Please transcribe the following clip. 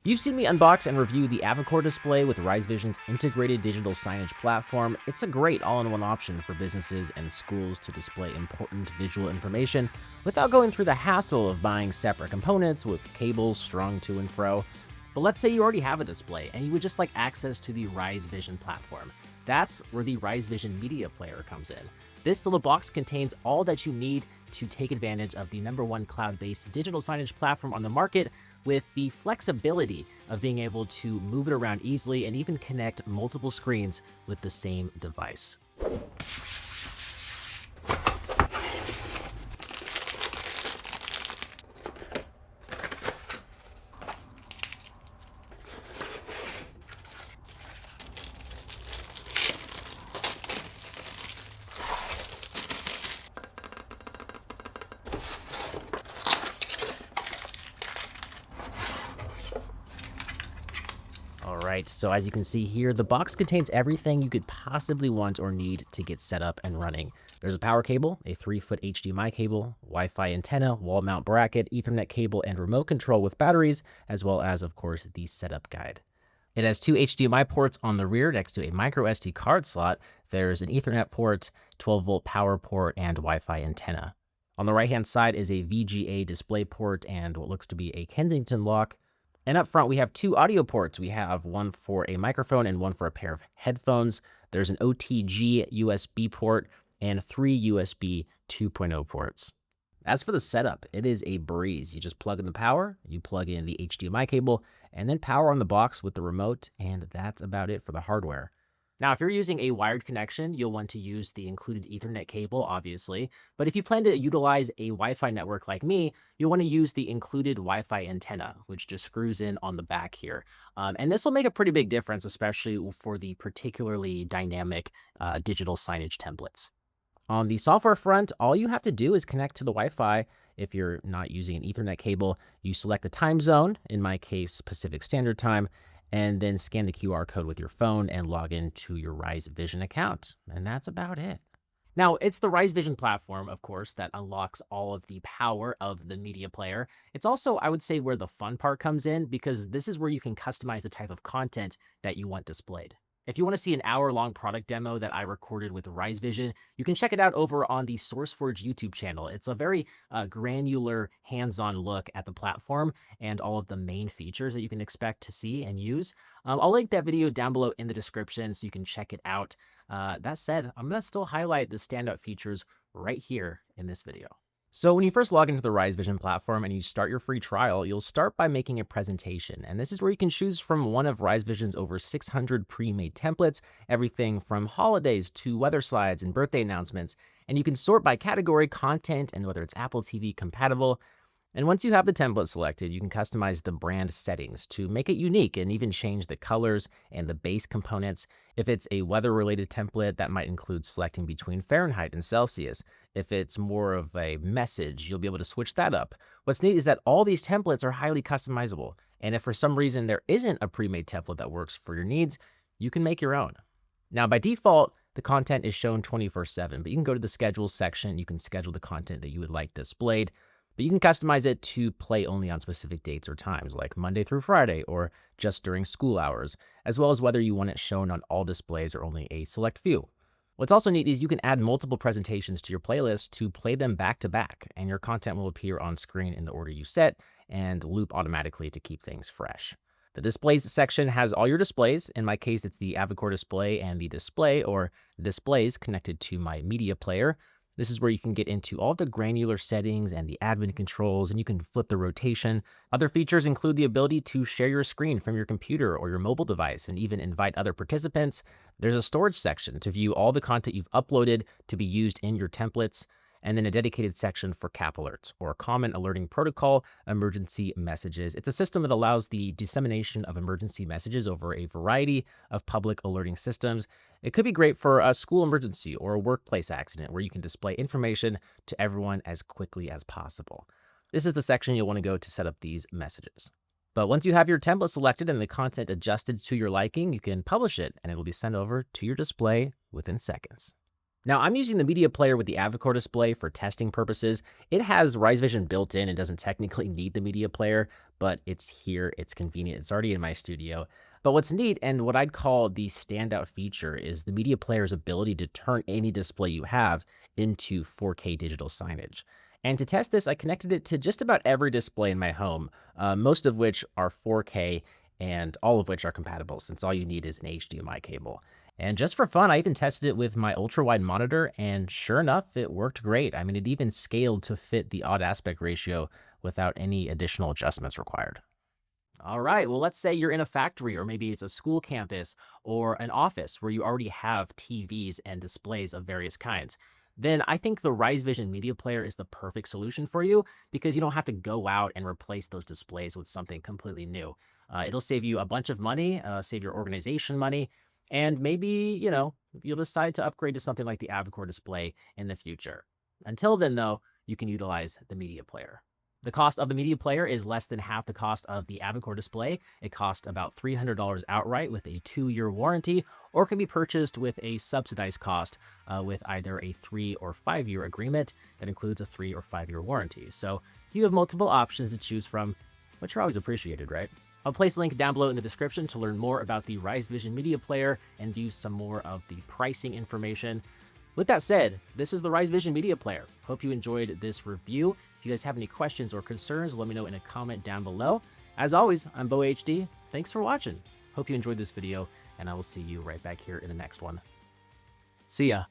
You've seen me unbox and review the Avocor display with Rise Vision's integrated digital signage platform. It's a great all-in-one option for businesses and schools to display important visual information without going through the hassle of buying separate components with cables strung to and fro. But let's say you already have a display and you would just like access to the Rise Vision platform. That's where the Rise Vision Media Player comes in. This little box contains all that you need to take advantage of the #1 cloud-based digital signage platform on the market, with the flexibility of being able to move it around easily and even connect multiple screens with the same device. All right, so as you can see here, the box contains everything you could possibly want or need to get set up and running. There's a power cable, a 3-foot HDMI cable, Wi-Fi antenna, wall mount bracket, Ethernet cable, and remote control with batteries, as well as, of course, the setup guide. It has 2 HDMI ports on the rear next to a micro SD card slot. There's an Ethernet port, 12-volt power port, and Wi-Fi antenna. On the right-hand side is a VGA display port and what looks to be a Kensington lock. And up front, we have 2 audio ports. We have one for a microphone and one for a pair of headphones. There's an OTG USB port and 3 USB 2.0 ports. As for the setup, it is a breeze. You just plug in the power, you plug in the HDMI cable, and then power on the box with the remote, and that's about it for the hardware. Now, if you're using a wired connection, you'll want to use the included Ethernet cable, obviously. But if you plan to utilize a Wi-Fi network like me, you'll want to use the included Wi-Fi antenna, which just screws in on the back here. And this will make a pretty big difference, especially for the particularly dynamic digital signage templates. On the software front, all you have to do is connect to the Wi-Fi. If you're not using an Ethernet cable, you select the time zone, in my case, Pacific Standard Time, and then scan the QR code with your phone and log into your Rise Vision account. And that's about it. Now, it's the Rise Vision platform, of course, that unlocks all of the power of the media player. It's also, I would say, where the fun part comes in, because this is where you can customize the type of content that you want displayed. If you want to see an hour-long product demo that I recorded with Rise Vision, you can check it out over on the SourceForge YouTube channel. It's a very granular, hands-on look at the platform and all of the main features that you can expect to see and use. I'll link that video down below in the description so you can check it out. That said, I'm going to still highlight the standout features right here in this video. So when you first log into the Rise Vision platform and you start your free trial, you'll start by making a presentation. And this is where you can choose from one of Rise Vision's over 600 pre-made templates, everything from holidays to weather slides and birthday announcements. And you can sort by category, content, and whether it's Apple TV compatible. And once you have the template selected, you can customize the brand settings to make it unique and even change the colors and the base components. If it's a weather-related template, that might include selecting between Fahrenheit and Celsius. If it's more of a message, you'll be able to switch that up. What's neat is that all these templates are highly customizable. And if for some reason there isn't a pre-made template that works for your needs, you can make your own. Now, by default, the content is shown 24/7, but you can go to the schedule section. You can schedule the content that you would like displayed. But you can customize it to play only on specific dates or times, like Monday through Friday or just during school hours, as well as whether you want it shown on all displays or only a select few. What's also neat is you can add multiple presentations to your playlist to play them back to back, and your content will appear on screen in the order you set and loop automatically to keep things fresh. The displays section has all your displays. In my case, it's the Avocor display and the display or displays connected to my media player. This is where you can get into all the granular settings and the admin controls, and you can flip the rotation. Other features include the ability to share your screen from your computer or your mobile device and even invite other participants. There's a storage section to view all the content you've uploaded to be used in your templates, and then a dedicated section for CAP alerts, or Common Alerting Protocol emergency messages. It's a system that allows the dissemination of emergency messages over a variety of public alerting systems. It could be great for a school emergency or a workplace accident where you can display information to everyone as quickly as possible. This is the section you'll want to go to set up these messages. But once you have your template selected and the content adjusted to your liking, you can publish it and it will be sent over to your display within seconds. Now, I'm using the media player with the Avocor display for testing purposes. It has Rise Vision built in and doesn't technically need the media player, but it's here, it's convenient, it's already in my studio. But what's neat and what I'd call the standout feature is the media player's ability to turn any display you have into 4K digital signage. And to test this, I connected it to just about every display in my home, most of which are 4K and all of which are compatible since all you need is an HDMI cable. And just for fun, I even tested it with my ultra wide monitor, and sure enough, it worked great. I mean, it even scaled to fit the odd aspect ratio without any additional adjustments required. All right, well, let's say you're in a factory, or maybe it's a school campus or an office where you already have TVs and displays of various kinds. Then I think the Rise Vision Media Player is the perfect solution for you because you don't have to go out and replace those displays with something completely new. It'll save you a bunch of money, save your organization money, and maybe, you'll decide to upgrade to something like the Avocor display in the future. Until then, though, you can utilize the media player. The cost of the media player is less than half the cost of the Avocor display. It costs about $300 outright with a 2-year warranty, or can be purchased with a subsidized cost with either a 3 or 5-year agreement that includes a 3 or 5-year warranty. So you have multiple options to choose from, which are always appreciated, right? I'll place a link down below in the description to learn more about the Rise Vision Media Player and view some more of the pricing information. With that said, this is the Rise Vision Media Player. Hope you enjoyed this review. If you guys have any questions or concerns, let me know in a comment down below. As always, I'm Beau HD. Thanks for watching. Hope you enjoyed this video, and I will see you right back here in the next one. See ya.